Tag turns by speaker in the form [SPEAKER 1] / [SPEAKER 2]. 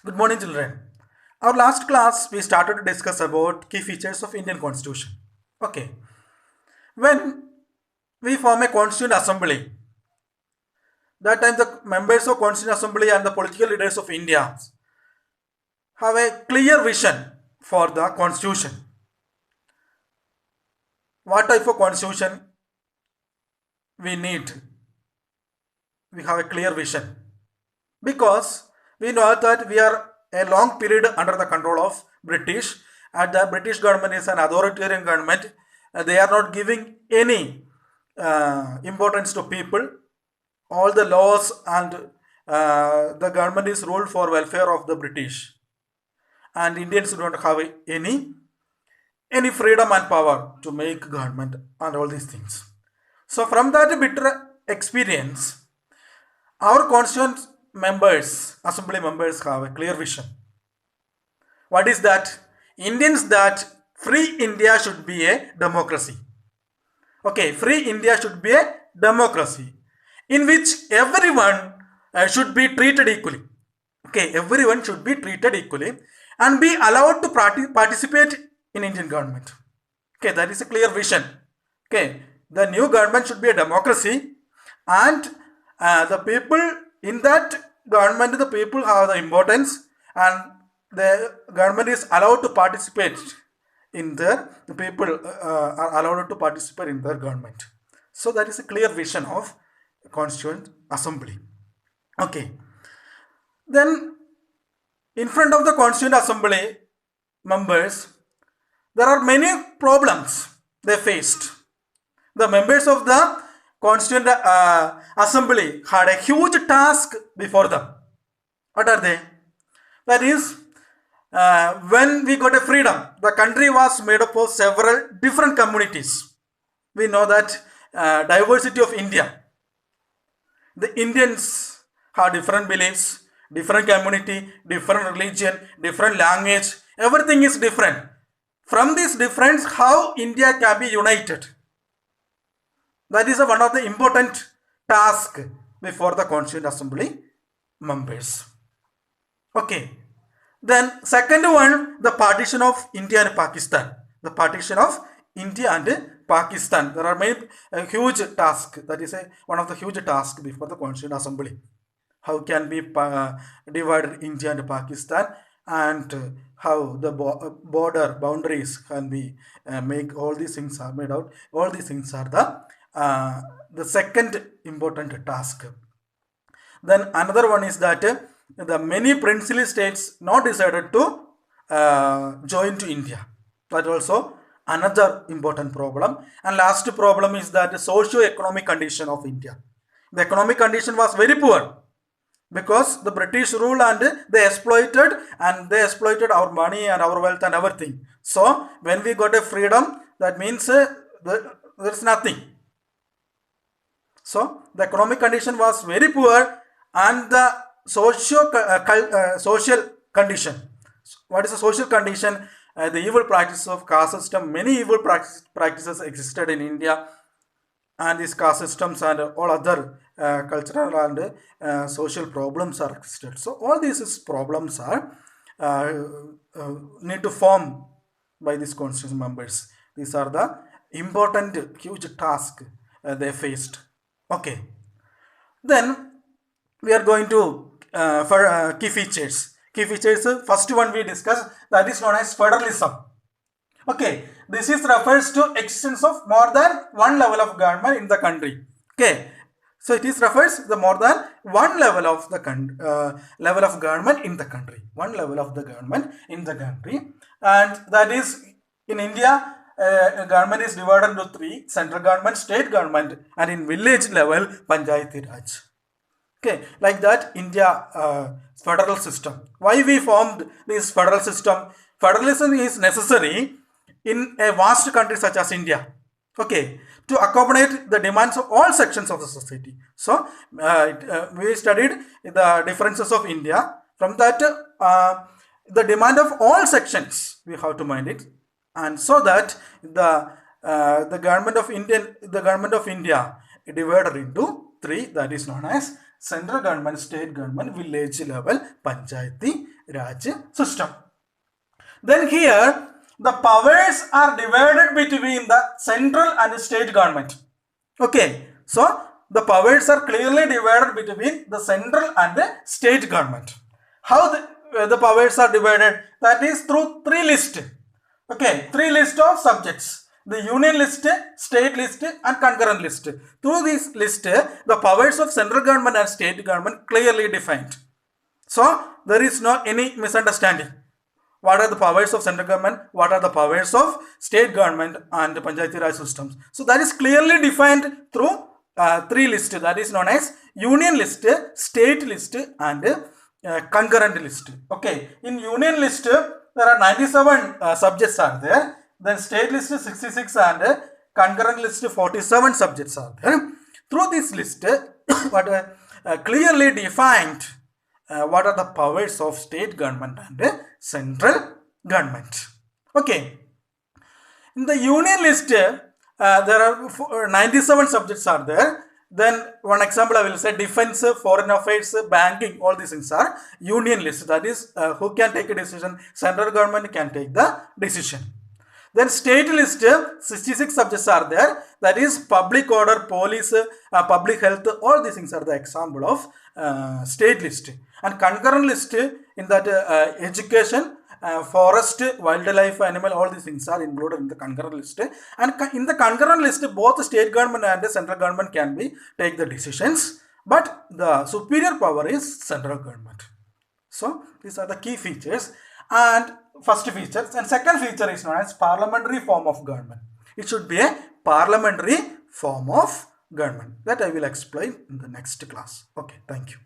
[SPEAKER 1] Good morning, children. Our last class, we started to discuss about key features of Indian Constitution. Okay. When we form a Constituent Assembly, that time the members of Constituent Assembly and the political leaders of India have a clear vision for the Constitution. What type of Constitution we need? We have a clear vision because we know that we are a long period under the control of British, and the British government is an authoritarian government. They are not giving any importance to people. All the laws and the government is ruled for welfare of the British, and Indians don't have any freedom and power to make government and all these things. So from that bitter experience, our constituent members, assembly members, have a clear vision. What is that? Indians that free India should be a democracy. Okay, free India should be a democracy in which everyone should be treated equally. Okay, everyone should be treated equally and be allowed to participate in Indian government. Okay, that is a clear vision. Okay, the new government should be a democracy, and the people in that government, the people have the importance, and the government is allowed to participate in their, the people are allowed to participate in their government. So that is a clear vision of Constituent Assembly. Okay, then in front of the Constituent Assembly members, there are many problems they faced. The members of the Constituent Assembly had a huge task before them. What are they? That is, when we got a freedom, the country was made up of several different communities. We know that diversity of India. The Indians have different beliefs, different community, different religion, different language. Everything is different. From this difference, how India can be united? That is one of the important tasks before the Constituent Assembly members. Okay. Then second one, the partition of India and Pakistan. The partition of India and Pakistan. There are many huge tasks. That is one of the huge tasks before the Constituent Assembly. How can we divide India and Pakistan, and how the border boundaries can be make, all these things are made out. All these things are the second important task. Then another one is that the many princely states not decided to join to India. That also another important problem. And last problem is that the socio-economic condition of India. The economic condition was very poor because the British rule, and they exploited our money and our wealth and everything. So when we got a freedom, that means there's nothing. So the economic condition was very poor, and the social condition. What is the social condition? The evil practices of caste system. Many evil practices existed in India, and these caste systems and all other cultural and social problems are existed. So all these problems are need to form by these constitution members. These are the important huge task they faced. Okay. Then we are going to for key features. Key features. First one we discussed, that is known as federalism. Okay, this is refers to existence of more than one level of government in the country. Okay, so it is refers the more than one level of the level of government in the country. One level of the government in the country, and that is in India. Government is divided into three: central government, state government, and in village level, Panchayati Raj. Okay, like that, India federal system. Why we formed this federal system? Federalism is necessary in a vast country such as India. Okay, to accommodate the demands of all sections of the society. So we studied the differences of India. From that, the demand of all sections we have to mind it, and so that the government of India divided into three. That is known as central government, state government, village level, Panchayati Raj system. Then here the powers are divided between the central and state government. Okay, so the powers are clearly divided between the central and the state government. How the powers are divided? That is through three lists. Okay, three lists of subjects. The union list, state list and concurrent list. Through this list, the powers of central government and state government clearly defined. So there is no any misunderstanding. What are the powers of central government? What are the powers of state government and the Panchayati Raj systems? So that is clearly defined through three lists. That is known as union list, state list and concurrent list. Okay, in union list there are 97 subjects are there. Then state list 66 and concurrent list 47 subjects are there. Through this list, what clearly defined what are the powers of state government and central government. Okay. In the union list, there are 97 subjects are there. Then one example I will say defense, foreign affairs, banking, all these things are union list. That is who can take a decision? Central government can take the decision. Then state list, 66 subjects are there. That is public order, police, public health, all these things are the example of state list. And concurrent list in that education, forest, wildlife, animal, all these things are included in the concurrent list. And in the concurrent list, both state government and the central government can be take the decisions. But the superior power is central government. So these are the key features. And first feature and second feature is known as parliamentary form of government. It should be a parliamentary form of government. That I will explain in the next class. Okay, thank you.